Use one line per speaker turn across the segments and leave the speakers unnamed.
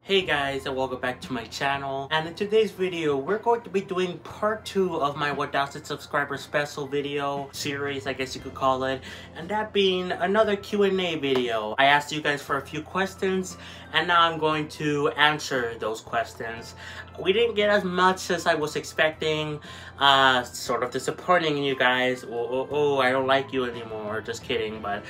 Hey guys, and welcome back to my channel. And in today's video, we're going to be doing part 2 of my 1,000 subscriber special video series, I guess you could call it. And that being another Q&A video. I asked you guys for a few questions, and now I'm going to answer those questions. We didn't get as much as I was expecting. Sort of disappointing you guys. Oh, I don't like you anymore. Just kidding, but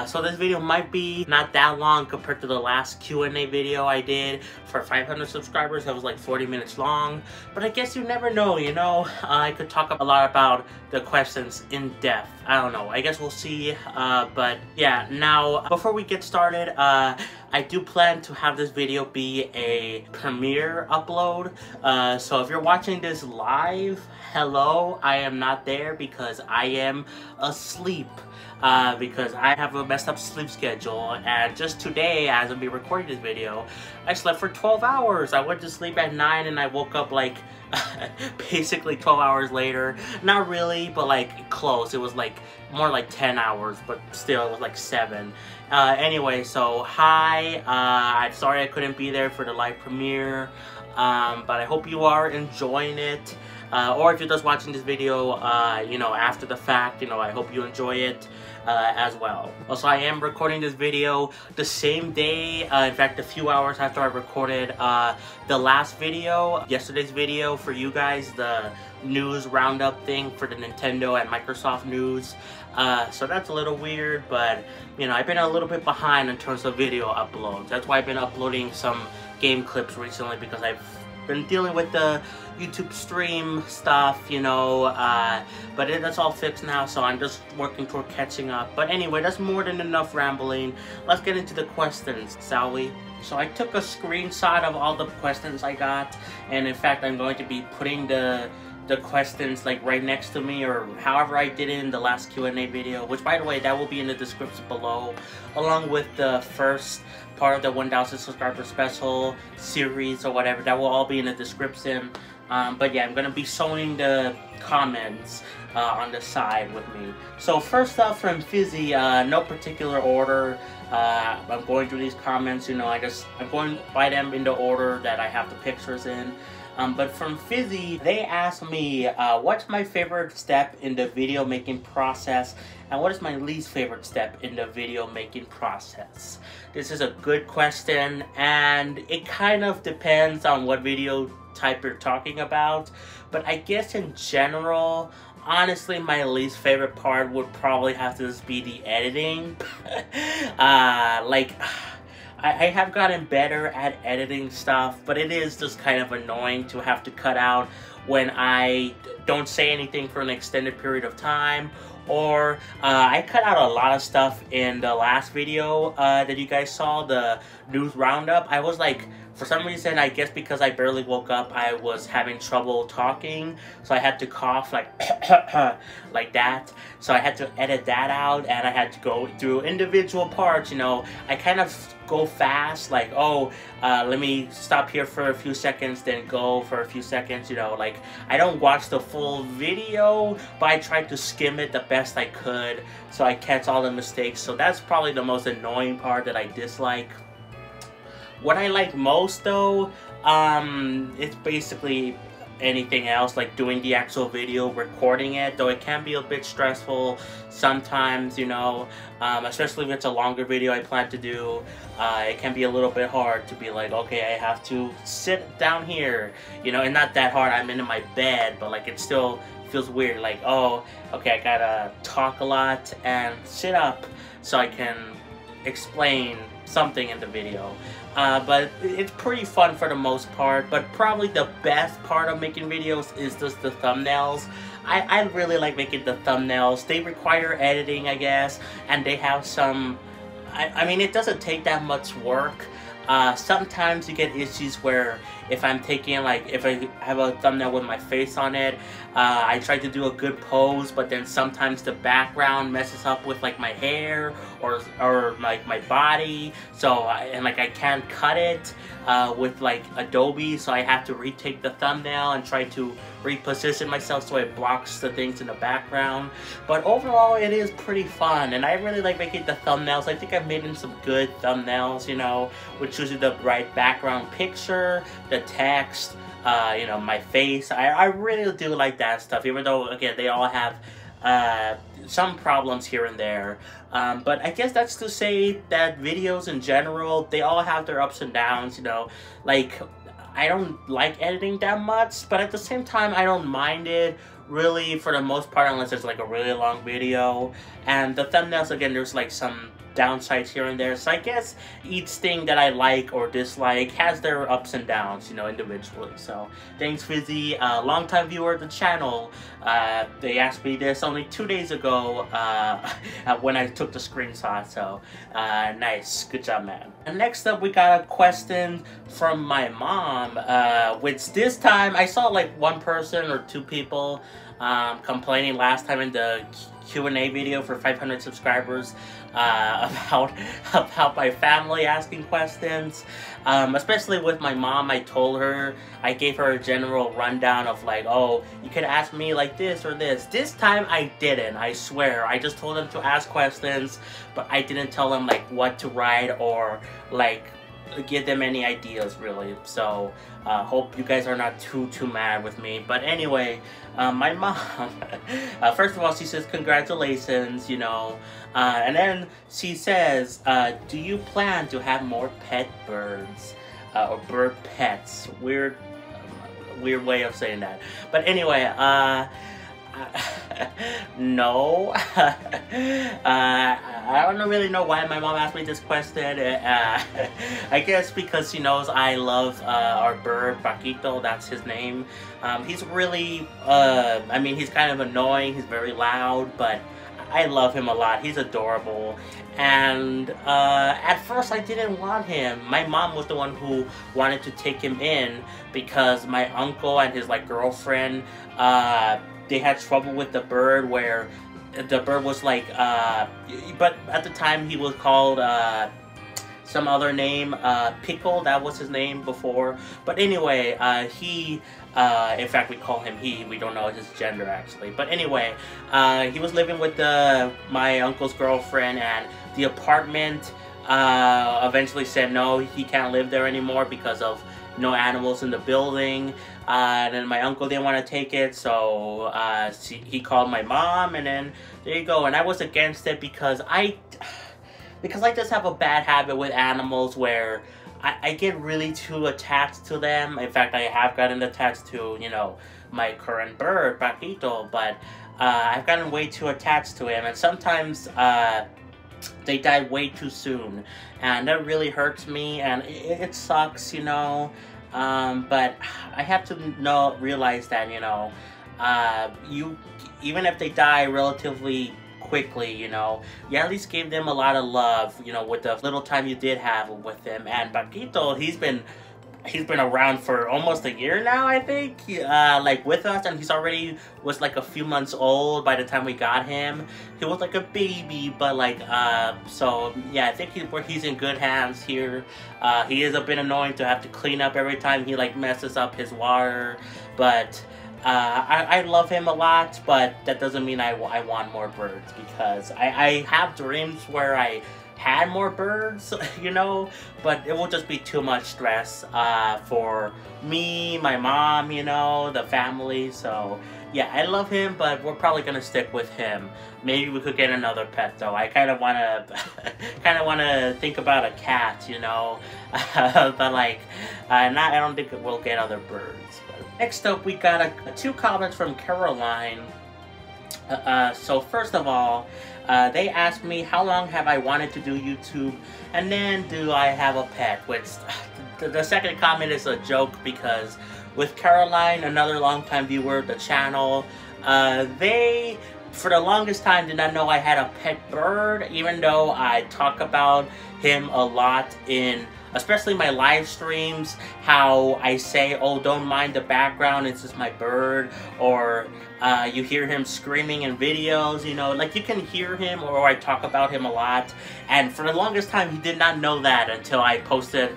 so this video might be not that long compared to the last Q&A video I did for 500 subscribers. That was like 40 minutes long, but I guess you never know, you know. I could talk a lot about the questions in depth. I don't know, I guess we'll see. But yeah, now before we get started, I do plan to have this video be a premiere upload. So if you're watching this live, hello, I am not there because I am asleep. Because I have a messed up sleep schedule, and just today, as I'm recording this video, I slept for 12 hours. I went to sleep at 9 and I woke up like basically 12 hours later. Not really, but like close. It was like more like 10 hours, but still it was like 7. Anyway, so hi, I'm sorry I couldn't be there for the live premiere, but I hope you are enjoying it. Or if you're just watching this video, you know, after the fact, you know, I hope you enjoy it as well. Also, I am recording this video the same day, in fact, a few hours after I recorded the last video, yesterday's video for you guys, the news roundup thing for the Nintendo and Microsoft news. So that's a little weird, but, you know, I've been a little bit behind in terms of video uploads. That's why I've been uploading some game clips recently, because I've been dealing with the YouTube stream stuff, you know, but that's all fixed now, so I'm just working toward catching up. But anyway, that's more than enough rambling. Let's get into the questions, shall we? So I took a screenshot of all the questions I got, and in fact, I'm going to be putting the questions like right next to me, or however I did it in the last Q&A video, which, by the way, that will be in the description below, along with the first part of the 1,000 subscriber special series or whatever. That will all be in the description. But yeah, I'm gonna be showing the comments on the side with me. So first up from Fizzy, no particular order. I'm going through these comments, you know, I'm going by them in the order that I have the pictures in. But from Fizzy, they asked me, what's my favorite step in the video making process, and what is my least favorite step in the video making process? This is a good question, and it kind of depends on what video type you're talking about, but I guess in general, honestly, my least favorite part would probably have to just be the editing. I have gotten better at editing stuff, but it is just kind of annoying to have to cut out when I don't say anything for an extended period of time. Or I cut out a lot of stuff in the last video that you guys saw, the news roundup. I was like, for some reason, I guess because I barely woke up, I was having trouble talking, so I had to cough like like that. So I had to edit that out, and I had to go through individual parts, you know. I kind of go fast, like, oh, let me stop here for a few seconds, then go for a few seconds, you know. Like, I don't watch the full video, but I tried to skim it the best I could, so I catch all the mistakes. So that's probably the most annoying part that I dislike. What I like most, though, it's basically anything else, like doing the actual video, recording it, though it can be a bit stressful sometimes, you know, especially if it's a longer video I plan to do. It can be a little bit hard to be like, okay, I have to sit down here, you know, and not that hard, I'm in my bed, but like it still feels weird, like, oh, okay, I gotta talk a lot and sit up so I can explain something in the video. But it's pretty fun for the most part, but probably the best part of making videos is just the thumbnails. I really like making the thumbnails. They require editing, I guess, and they have some, I mean, it doesn't take that much work. Sometimes you get issues where if I'm taking like, if I have a thumbnail with my face on it, I try to do a good pose, but then sometimes the background messes up with like my hair or like my body, so and like I can't cut it with like Adobe, so I have to retake the thumbnail and try to reposition myself so it blocks the things in the background. But overall, it is pretty fun, and I really like making the thumbnails. I think I've made some good thumbnails, you know, with choosing the right background picture, the text, you know, my face. I really do like that stuff, even though, again, they all have some problems here and there. But I guess that's to say that videos in general, they all have their ups and downs, you know. Like, I don't like editing that much, but at the same time, I don't mind it really for the most part, unless it's like a really long video. And the thumbnails, again, there's like some downsides here and there, so I guess each thing that I like or dislike has their ups and downs, you know, individually. So thanks Fizzy, long-time viewer of the channel. They asked me this only 2 days ago when I took the screenshot, so nice, good job, man. And next up, we got a question from my mom, which this time I saw like one person or two people complaining last time in the Q&A video for 500 subscribers about my family asking questions, especially with my mom. I told her, I gave her a general rundown of like, oh, you could ask me like this or this. This time I didn't, I swear. I just told them to ask questions, but I didn't tell them like what to write or like give them any ideas really. So hope you guys are not too mad with me. But anyway, my mom, first of all, she says congratulations, you know, and then she says, do you plan to have more pet birds or bird pets? Weird way of saying that. But anyway, no. I don't really know why my mom asked me this question. I guess because she knows I love our bird, Paquito, that's his name. He's really, I mean, he's kind of annoying, he's very loud, but I love him a lot. He's adorable. And at first I didn't want him. My mom was the one who wanted to take him in because my uncle and his like girlfriend, they had trouble with the bird, where the bird was like, but at the time he was called some other name, Pickle, that was his name before. But anyway, he, in fact we call him he, we don't know his gender actually. But anyway, he was living with my uncle's girlfriend, and the apartment eventually said no, he can't live there anymore because of no animals in the building. And then my uncle didn't want to take it, so he called my mom, and then there you go. And I was against it because I just have a bad habit with animals where I get really too attached to them. In fact, I have gotten attached to, you know, my current bird, Paquito, but I've gotten way too attached to him, and sometimes they die way too soon, and that really hurts me, and it sucks, you know. But I have to realize that, you know, even if they die relatively quickly, you know, you at least gave them a lot of love, you know, with the little time you did have with them. And Paquito, he's been around for almost a year now, I think, like with us, and he's already was like a few months old by the time we got him. He was like a baby, but like, so yeah, I think he's in good hands here. He is a bit annoying to have to clean up every time he like messes up his water, but I love him a lot, but that doesn't mean I want more birds, because I have dreams where I had more birds, you know, but it will just be too much stress for me, my mom, you know, the family. So yeah, I love him, but we're probably gonna stick with him. Maybe we could get another pet though. I kind of wanna think about a cat, you know, but like, I don't think we'll get other birds. But next up, we got two comments from Caroline. So first of all, they asked me how long have I wanted to do YouTube, and then do I have a pet, which the second comment is a joke, because with Caroline, another longtime viewer of the channel, they for the longest time did not know I had a pet bird, even though I talk about him a lot in especially my live streams, how I say, oh, don't mind the background, it's just my bird, or you hear him screaming in videos, you know, like you can hear him, or I talk about him a lot. And for the longest time, he did not know that until I posted,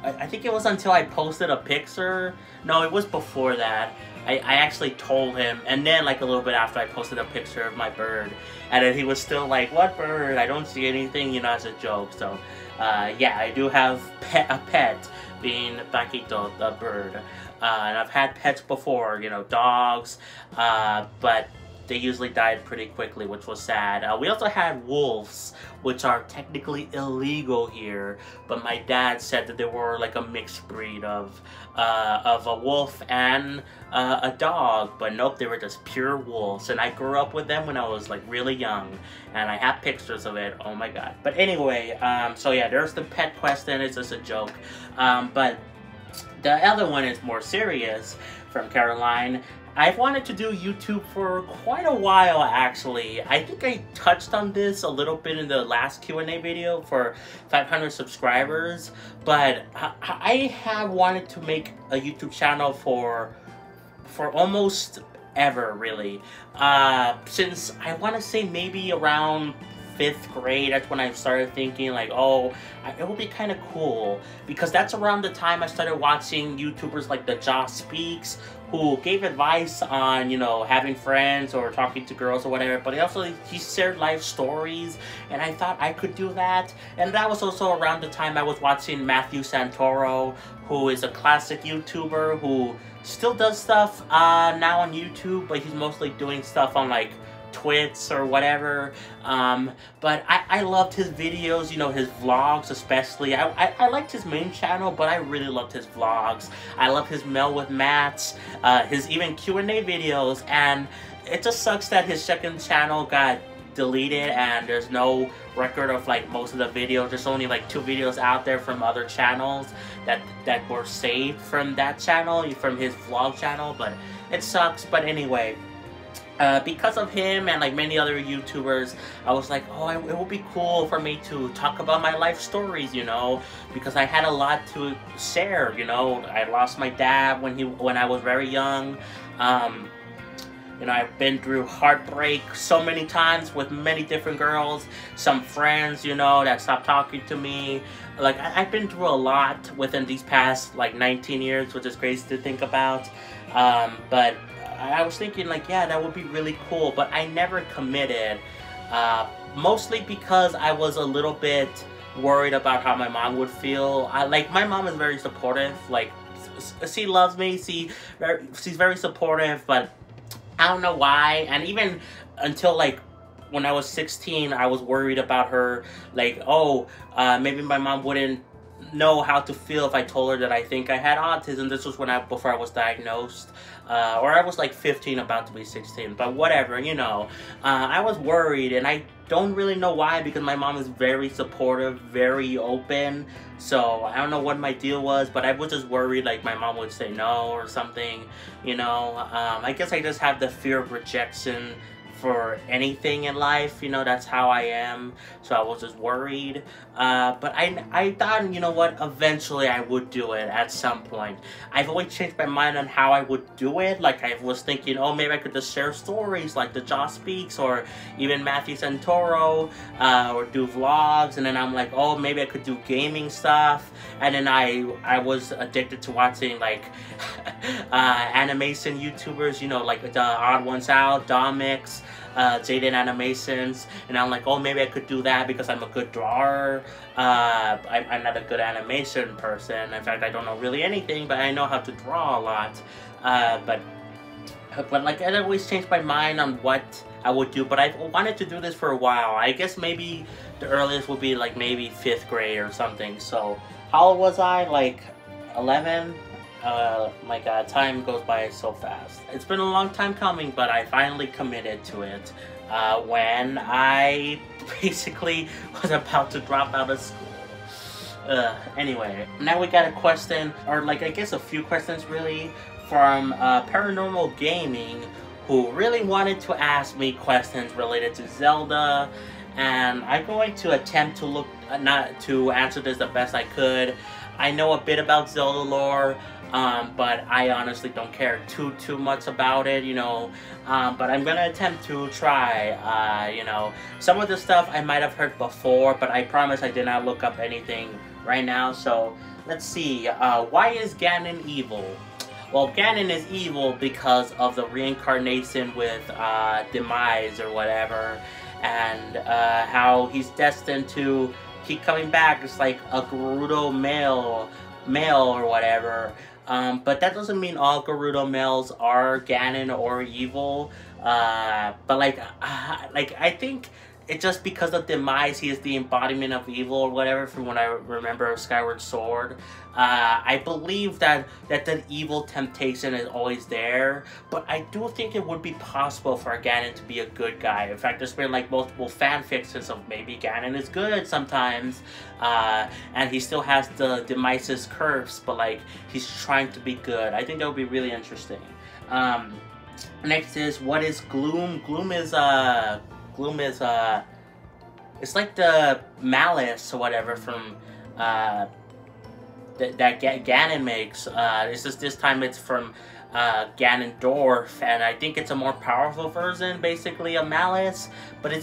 I think it was until I posted a picture. No, it was before that. I actually told him, and then like a little bit after I posted a picture of my bird, and then he was still like, what bird? I don't see anything, you know, as a joke. So yeah, I do have a pet being Paquito, the bird. And I've had pets before, you know, dogs, but they usually died pretty quickly, which was sad. We also had wolves, which are technically illegal here, but my dad said that they were like a mixed breed of a wolf and a dog, but nope, they were just pure wolves. And I grew up with them when I was like really young, and I have pictures of it. Oh my god. But anyway, so yeah, there's the pet question. It's just a joke. But the other one is more serious, from Caroline. I've wanted to do YouTube for quite a while, actually. I think I touched on this a little bit in the last Q&A video for 500 subscribers, but I have wanted to make a YouTube channel for almost ever, really. Since I want to say maybe around 5th grade, that's when I started thinking like, oh, it would be kind of cool, because that's around the time I started watching YouTubers like the Josh Speaks, who gave advice on, you know, having friends or talking to girls or whatever, but he shared life stories, and I thought I could do that. And that was also around the time I was watching Matthew Santoro, who is a classic YouTuber who still does stuff now on YouTube, but he's mostly doing stuff on like Twitch or whatever. But I loved his videos, you know, his vlogs especially. I liked his main channel, but I really loved his vlogs. I love his Mel with Mats, his even Q&A videos, and it just sucks that his second channel got deleted and there's no record of like most of the videos. There's only like 2 videos out there from other channels that were saved from that channel, from his vlog channel, but it sucks. But anyway, because of him and like many other YouTubers, I was like, oh, it would be cool for me to talk about my life stories, you know, because I had a lot to share, you know. I lost my dad when I was very young. You know, I've been through heartbreak so many times with many different girls, some friends, you know, that stopped talking to me. Like, I've been through a lot within these past like 19 years, which is crazy to think about. But I was thinking like, yeah, that would be really cool, but I never committed, mostly because I was a little bit worried about how my mom would feel. Like, my mom is very supportive, like, she loves me, she's very supportive, but I don't know why. And even until like when I was 16, I was worried about her, like, oh, maybe my mom wouldn't know how to feel if I told her that I think I had autism. This was before I was diagnosed, or I was like 15 about to be 16, but whatever, you know. I was worried, and I don't really know why, because my mom is very supportive, very open, so I don't know what my deal was, but I was just worried like my mom would say no or something, you know. I guess I just have the fear of rejection for anything in life, you know. That's how I am, so I was just worried. But I thought, you know what, eventually I would do it at some point. I've always changed my mind on how I would do it. Like, I was thinking, oh, maybe I could just share stories like the Josh Speaks or even Matthew Santoro, or do vlogs. And then I'm like, oh, maybe I could do gaming stuff. And then I was addicted to watching like animation YouTubers, you know, like the Odd Ones Out, Domix, Jaden Animations, and I'm like, oh, maybe I could do that because I'm a good drawer. I'm not a good animation person. In fact, I don't know really anything, but I know how to draw a lot. But like, I always change my mind on what I would do, but I've wanted to do this for a while. I guess maybe the earliest would be like maybe 5th grade or something. So how old was I? Like 11? My god, time goes by so fast. It's been a long time coming, but I finally committed to it when I basically was about to drop out of school. Anyway, now we got a question, or like I guess a few questions really, from Paranormal Gaming, who really wanted to ask me questions related to Zelda and I'm going to attempt to look not to answer this the best I could. I know a bit about Zelda lore, but I honestly don't care too much about it, you know. But I'm gonna attempt to try. You know, some of the stuff I might have heard before, but I promise I did not look up anything right now. So let's see. Why is Ganon evil? Well, Ganon is evil because of the reincarnation with Demise or whatever, and how he's destined to keep coming back. It's like a Gerudo male or whatever. But that doesn't mean all Gerudo males are Ganon or evil. But like I think it's just because of Demise, he is the embodiment of evil or whatever, from what I remember of Skyward Sword. I believe that the evil temptation is always there, but I do think it would be possible for Ganon to be a good guy. In fact, there's been like multiple fan fictions of maybe Ganon is good sometimes, and he still has the Demise's curse, but like he's trying to be good. I think that would be really interesting. Next is, what is Gloom? Gloom is it's like the malice or whatever from that Ganon makes. It's just this time it's from Ganondorf, and I think it's a more powerful version, basically, of malice. But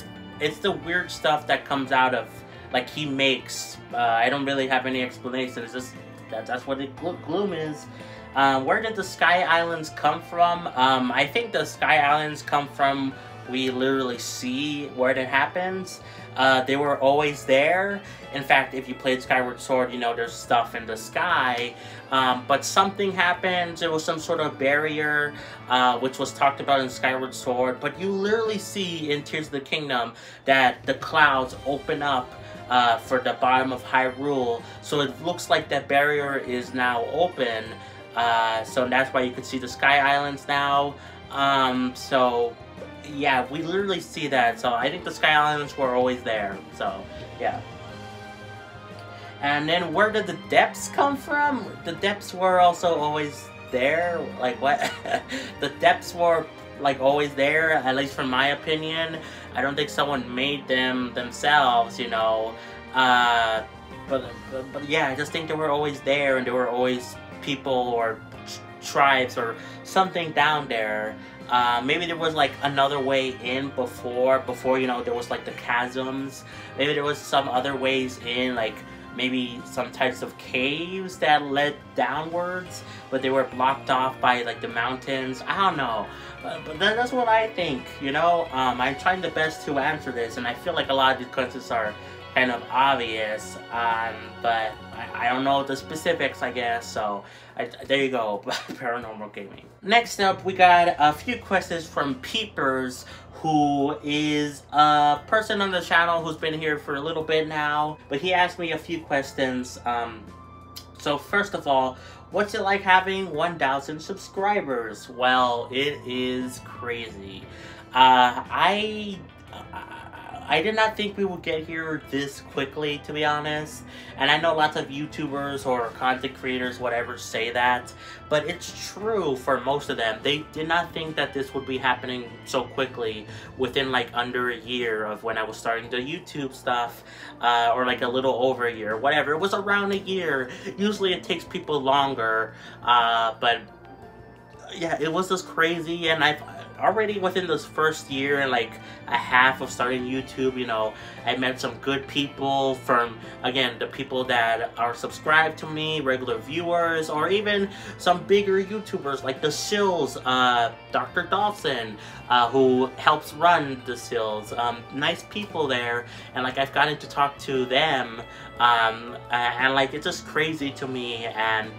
it's the weird stuff that comes out of, like, he makes. I don't really have any explanation. It's just that's what Gloom is. Where did the Sky Islands come from? I think the Sky Islands come from, we literally see where it happens. They were always there. In fact, if you played Skyward Sword, you know there's stuff in the sky. But something happens. There was some sort of barrier, which was talked about in Skyward Sword. But you literally see in Tears of the Kingdom that the clouds open up for the bottom of Hyrule. So it looks like that barrier is now open. So that's why you can see the Sky Islands now. So yeah, we literally see that. So I think the Sky Islands were always there. So yeah. And then where did the depths come from? The depths were also always there. Like what? The depths were like always there, at least from my opinion. I don't think someone made them themselves, you know. But yeah, I just think they were always there, and there were always people or tribes or something down there. Maybe there was like another way in before, you know, there was like the chasms. Maybe there was some other ways in, like maybe some types of caves that led downwards, but they were blocked off by like the mountains. I don't know, but that's what I think, you know. I'm trying the best to answer this, and I feel like a lot of these questions are kind of obvious, but I don't know the specifics, I guess. So there you go. Paranormal gaming. Next up, we got a few questions from Peepers, who is a person on the channel who's been here for a little bit now, but he asked me a few questions. So first of all, what's it like having 1,000 subscribers? Well, it is crazy. I did not think we would get here this quickly, to be honest. And I know lots of YouTubers or content creators, whatever, say that. But it's true for most of them. They did not think that this would be happening so quickly within like under a year of when I was starting the YouTube stuff. Or like a little over a year, whatever. It was around a year. Usually it takes people longer. But yeah, it was just crazy. And I've already within this first year and like a half of starting YouTube, you know, I met some good people from, again, the people that are subscribed to me, regular viewers, or even some bigger YouTubers like the Sills, Dr. Dawson, who helps run the Sills. Nice people there, and like I've gotten to talk to them, and like it's just crazy to me. And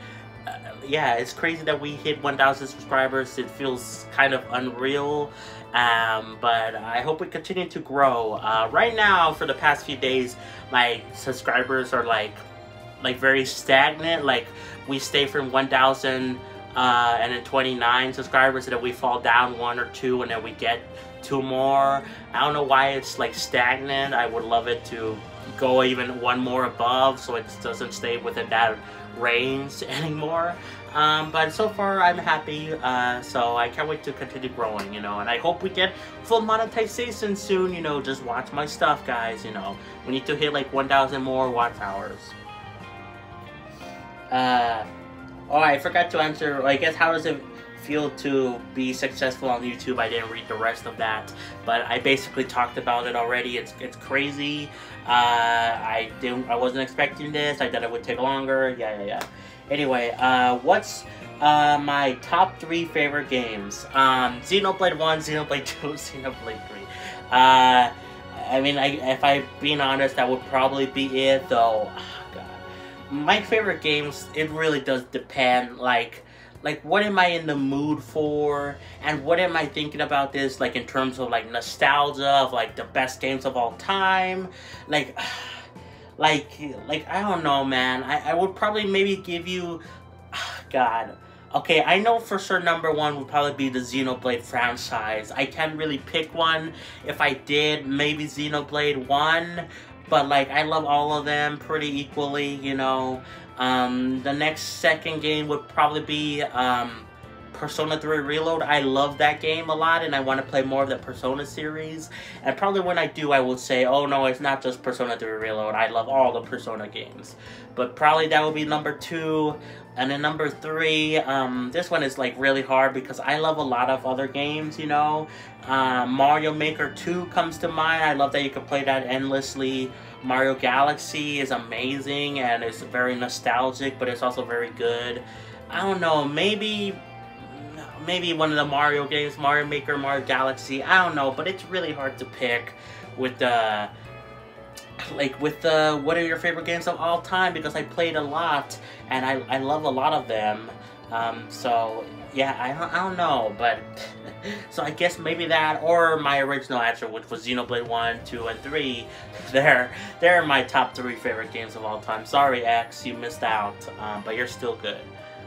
yeah, it's crazy that we hit 1,000 subscribers. It feels kind of unreal, but I hope we continue to grow. Right now, for the past few days, my subscribers are like very stagnant. Like we stay from 1,000 and then 29 subscribers, and then we fall down 1 or 2, and then we get 2 more. I don't know why it's like stagnant. I would love it to go even 1 more above, so it doesn't stay within that reigns anymore. But so far I'm happy, so I can't wait to continue growing, you know, and I hope we get full monetization soon, you know. Just watch my stuff, guys, you know. We need to hit like 1,000 more watch hours. Oh, I forgot to answer, I guess, how does it feel to be successful on YouTube? I didn't read the rest of that, but I basically talked about it already. It's crazy. I wasn't expecting this. I thought it would take longer. Yeah. Anyway, what's my top 3 favorite games? Xenoblade 1, Xenoblade 2, Xenoblade 3. I mean, if I'm being honest, that would probably be it, though. Oh, God. My favorite games, it really does depend, like what am I in the mood for, and what am I thinking about this, like, in terms of, like, nostalgia of, like, the best games of all time, like, I don't know, man. I would probably maybe give you, God, okay, I know for sure number 1 would probably be the Xenoblade franchise. I can't really pick one. If I did, maybe Xenoblade 1, but, like, I love all of them pretty equally, you know. The next second game would probably be Persona 3 Reload. I love that game a lot, and I want to play more of the Persona series. And probably when I do, I will say, oh no, it's not just Persona 3 Reload. I love all the Persona games. But probably that would be number 2. And then number 3, this one is like really hard because I love a lot of other games, you know. Mario Maker 2 comes to mind. I love that you can play that endlessly. Mario Galaxy is amazing and it's very nostalgic, but it's also very good. I don't know, maybe one of the Mario games, Mario Maker, Mario Galaxy, I don't know, but it's really hard to pick with the, what are your favorite games of all time, because I played a lot and I love a lot of them. So yeah, I don't know, but so I guess maybe that, or my original answer, which was Xenoblade 1, 2, and 3. They're my top 3 favorite games of all time. Sorry, X, you missed out, but you're still good.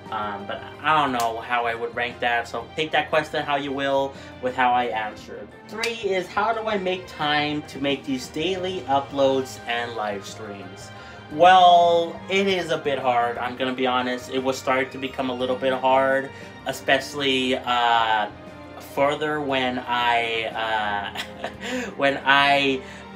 But I don't know how I would rank that, so take that question how you will with how I answered. 3 is, how do I make time to make these daily uploads and live streams? Well, it is a bit hard, I'm gonna be honest. It was starting to become a little bit hard, especially further when I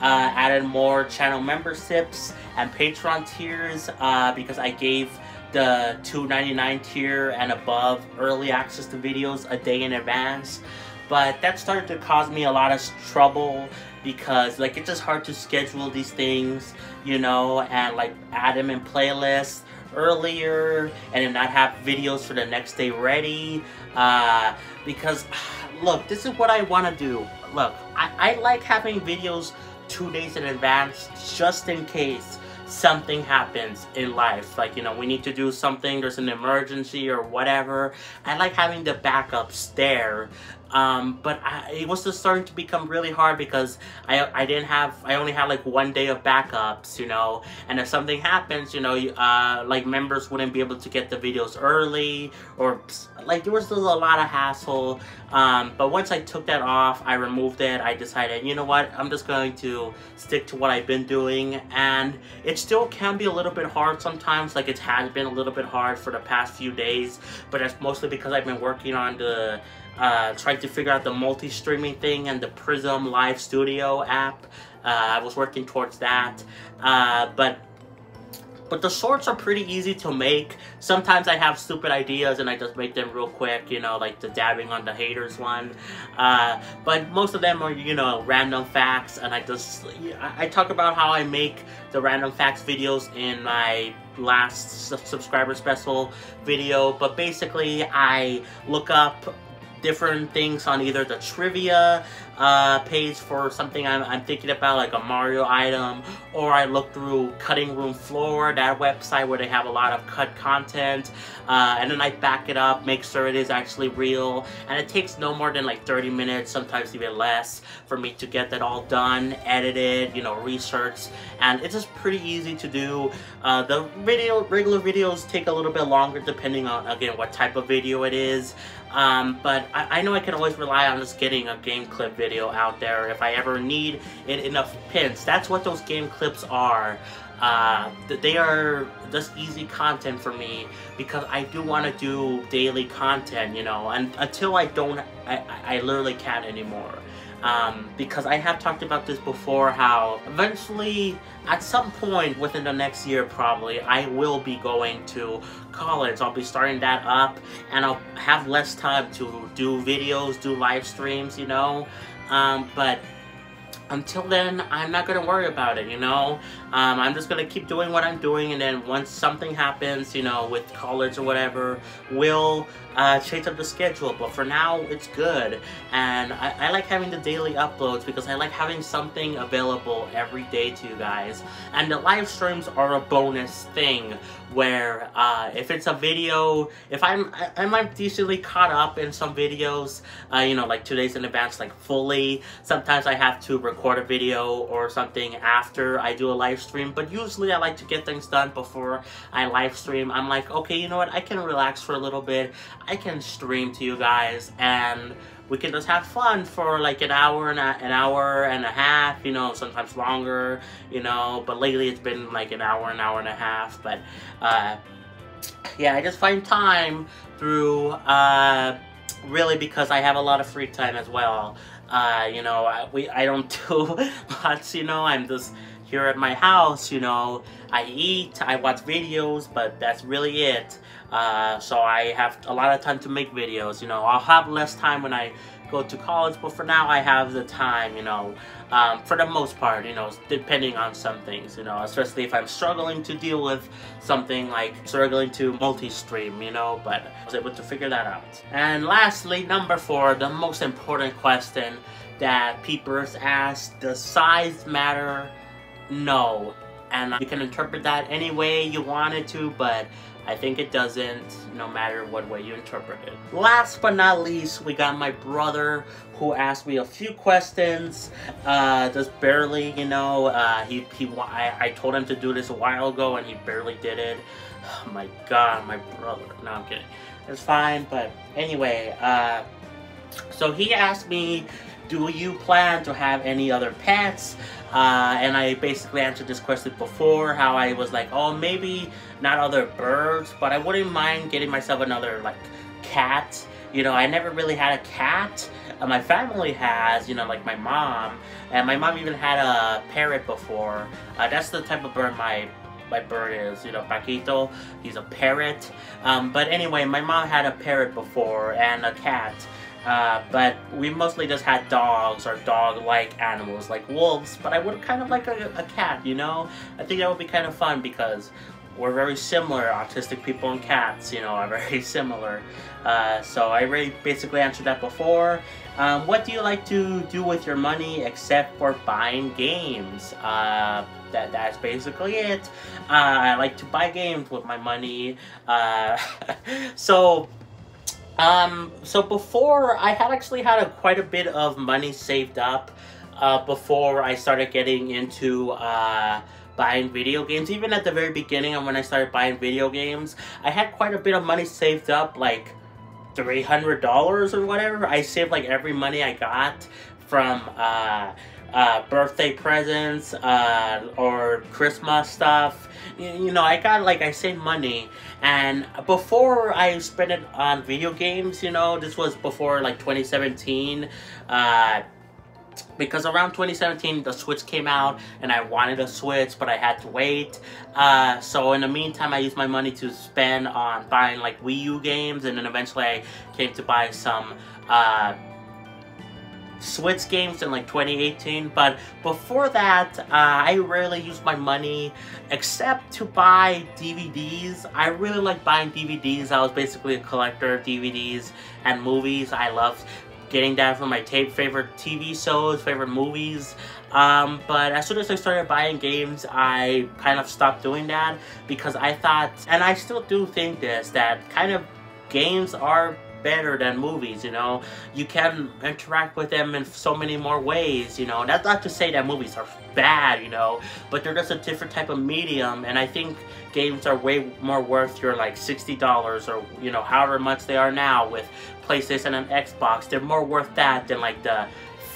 added more channel memberships and Patreon tiers, because I gave the $2.99 tier and above early access to videos a day in advance. But that started to cause me a lot of trouble because, like, it's just hard to schedule these things, you know, and like add them in playlists earlier and then not have videos for the next day ready, because look, this is what I want to do. Look, I like having videos 2 days in advance just in case something happens in life, like, you know, we need to do something, there's an emergency or whatever. I like having the backups there, but it was just starting to become really hard because I only had like 1 day of backups, you know, and if something happens, you know, like members wouldn't be able to get the videos early, or like there was still a lot of hassle. But once I took that off, I removed it, I decided, you know what, I'm just going to stick to what I've been doing, and it still can be a little bit hard sometimes, like it has been a little bit hard for the past few days, but that's mostly because I've been working on the trying to figure out the multi-streaming thing and the Prism Live Studio app. I was working towards that, but the shorts are pretty easy to make. Sometimes I have stupid ideas and I just make them real quick, you know, like the dabbing on the haters one. But most of them are, you know, random facts, and I talk about how I make the random facts videos in my last subscriber special video. But basically, I look up different things on either the trivia page for something I'm thinking about, like a Mario item, or I look through Cutting Room Floor, that website where they have a lot of cut content, and then I back it up, make sure it is actually real, and it takes no more than like 30 minutes, sometimes even less, for me to get that all done, edited, you know, researched, and it's just pretty easy to do. The regular videos take a little bit longer depending on, again, what type of video it is. But I know I can always rely on just getting a game clip video out there if I ever need it enough pins. That's what those game clips are. they are just easy content for me because I do want to do daily content, you know, and until I don't, I literally can't anymore. Because I have talked about this before, how eventually, at some point within the next year probably, I will be going to college. I'll be starting that up, and I'll have less time to do videos, do live streams, you know, but until then, I'm not gonna worry about it, you know? I'm just gonna keep doing what I'm doing, and then once something happens, you know, with college or whatever, we'll change up the schedule. But for now, it's good. And I like having the daily uploads because I like having something available every day to you guys. And the live streams are a bonus thing where if it's a video, if I'm decently caught up in some videos, you know, like 2 days in advance, like fully. Sometimes I have to record a video or something after I do a live stream, but usually I like to get things done before I live stream. I'm like, okay, you know what, I can relax for a little bit, I can stream to you guys, and we can just have fun for like an hour and a half, you know, sometimes longer, you know, but lately it's been like an hour and a half, but yeah, I just find time through, really because I have a lot of free time as well. You know, I don't do much, you know, I'm just here at my house, you know, I eat, I watch videos, but that's really it. So I have a lot of time to make videos, you know. I'll have less time when I go to college, but for now I have the time, you know, for the most part, you know, depending on some things, you know, especially if I'm struggling to deal with something like struggling to multi-stream, you know, but I was able to figure that out. And lastly, number 4, the most important question that people ask, does size matter? No. And you can interpret that any way you want it to, but I think it doesn't, no matter what way you interpret it. Last but not least, we got my brother who asked me a few questions, just barely, you know, I told him to do this a while ago and he barely did it. Oh my god, my brother. No, I'm kidding. It's fine, but anyway, so he asked me, do you plan to have any other pets? And I basically answered this question before, how I was like, oh, maybe not other birds, but I wouldn't mind getting myself another, like, cat. You know, I never really had a cat. My family has, you know, like my mom. And my mom even had a parrot before. That's the type of bird my bird is, you know, Paquito. He's a parrot. But anyway, my mom had a parrot before and a cat. But we mostly just had dogs or dog-like animals like wolves, but I would kind of like a cat, you know? I think that would be kind of fun because we're very similar. Autistic people and cats, you know, are very similar. So I already basically answered that before. What do you like to do with your money except for buying games? That's basically it. I like to buy games with my money. So before, I had actually had quite a bit of money saved up before I started getting into buying video games. Even at the very beginning of when I started buying video games, I had quite a bit of money saved up, like $300 or whatever. I saved like every money I got from birthday presents or Christmas stuff. You know, I saved money, and before I spent it on video games, you know, this was before like 2017, because around 2017 the Switch came out and I wanted a Switch, but I had to wait. So in the meantime, I used my money to spend on buying like Wii U games, and then eventually I came to buy some Switch games in like 2018, but before that, I rarely used my money except to buy DVDs. I really like buying DVDs. I was basically a collector of DVDs and movies. I loved getting that from my favorite TV shows, favorite movies. But as soon as I started buying games, I kind of stopped doing that because I thought, and I still do think this, that kind of games are better than movies, you know? You can interact with them in so many more ways, you know? That's not to say that movies are bad, you know? But they're just a different type of medium, and I think games are way more worth your, like, $60 or, you know, however much they are now with PlayStation and Xbox. They're more worth that than, like, the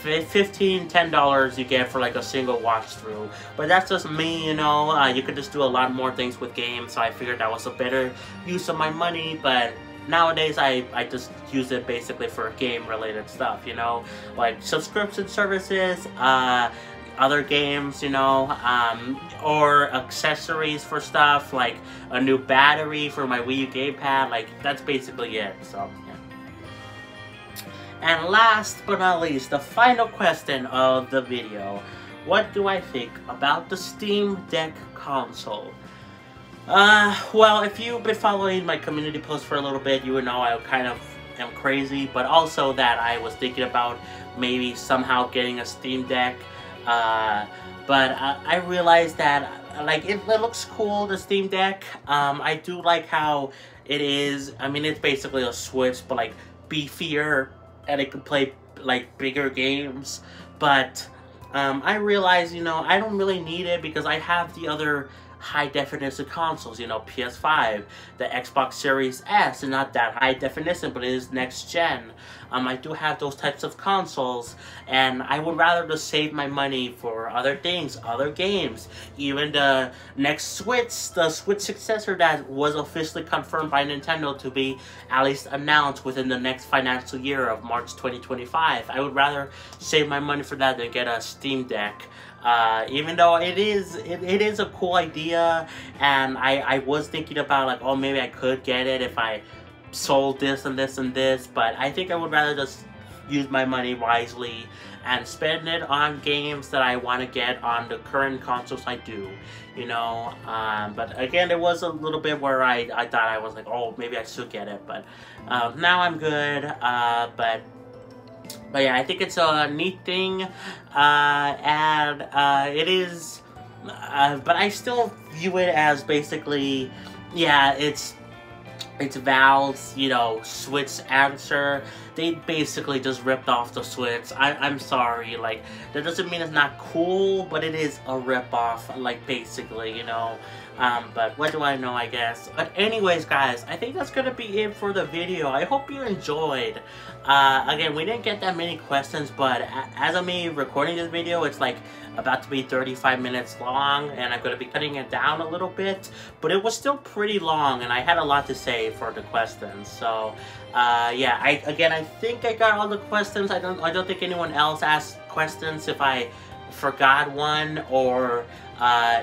$10 you get for like a single watch through. But that's just me, you know. You could just do a lot more things with games, so I figured that was a better use of my money. But nowadays I just use it basically for game related stuff, you know, like subscription services, other games, you know, or accessories for stuff like a new battery for my Wii U gamepad. Like, that's basically it. So yeah. And last but not least, the final question of the video: what do I think about the Steam Deck console? Well, if you've been following my community posts for a little bit, you would know I kind of am crazy, but also that I was thinking about maybe somehow getting a Steam Deck. But I realized that, like, it looks cool, the Steam Deck. I do like how it is. I mean, it's basically a Switch, but like beefier, and it can play like bigger games. But I realize, you know, I don't really need it because I have the other high definition consoles, you know, PS5, the Xbox Series S, and not that high definition, but it is next gen. I do have those types of consoles, and I would rather just save my money for other things, other games. Even the next Switch, the Switch successor that was officially confirmed by Nintendo to be at least announced within the next financial year of March 2025. I would rather save my money for that than get a Steam Deck. Even though it is a cool idea, and I was thinking about, like, oh, maybe I could get it if I sold this and this and this, but I think I would rather just use my money wisely and spend it on games that I want to get on the current consoles I do, you know. But again, it was a little bit where I thought I was like, oh, maybe I should get it, but now I'm good. But yeah, I think it's a neat thing, and it is, but I still view it as basically, yeah, it's Valve's, you know, Switch answer. They basically just ripped off the Switch. I'm sorry, like, that doesn't mean it's not cool, but it is a rip-off, like, basically, you know. But what do I know, I guess. But anyways, guys, I think that's gonna be it for the video. I hope you enjoyed. Again, we didn't get that many questions, but as of me recording this video, it's like about to be 35 minutes long, and I'm going to be cutting it down a little bit, but it was still pretty long, and I had a lot to say for the questions. So yeah, I think I got all the questions. I don't think anyone else asked questions. If I forgot one, or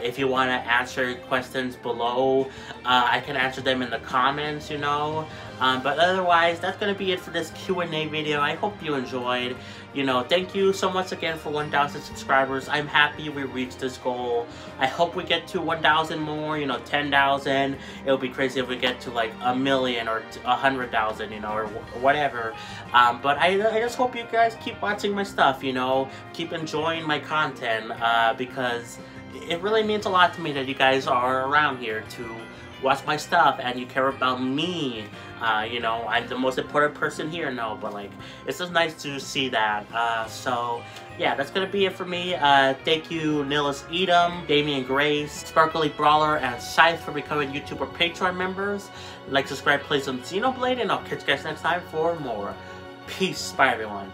if you want to answer questions below, I can answer them in the comments, you know. But otherwise, that's going to be it for this Q&A video. I hope you enjoyed. You know, thank you so much again for 1,000 subscribers. I'm happy we reached this goal. I hope we get to 1,000 more, you know, 10,000. It would be crazy if we get to like 1,000,000 or 100,000, you know, or whatever. But I just hope you guys keep watching my stuff, you know, keep enjoying my content, because it really means a lot to me that you guys are around here to watch my stuff and you care about me. You know, I'm the most important person here, no, but like, it's just nice to see that. So yeah, that's gonna be it for me. Thank you Nillis Edom, Damian Grace, Sparkly Brawler, and Scythe for becoming YouTube or Patreon members. Like, subscribe, play some Xenoblade, and I'll catch you guys next time for more. Peace, bye everyone.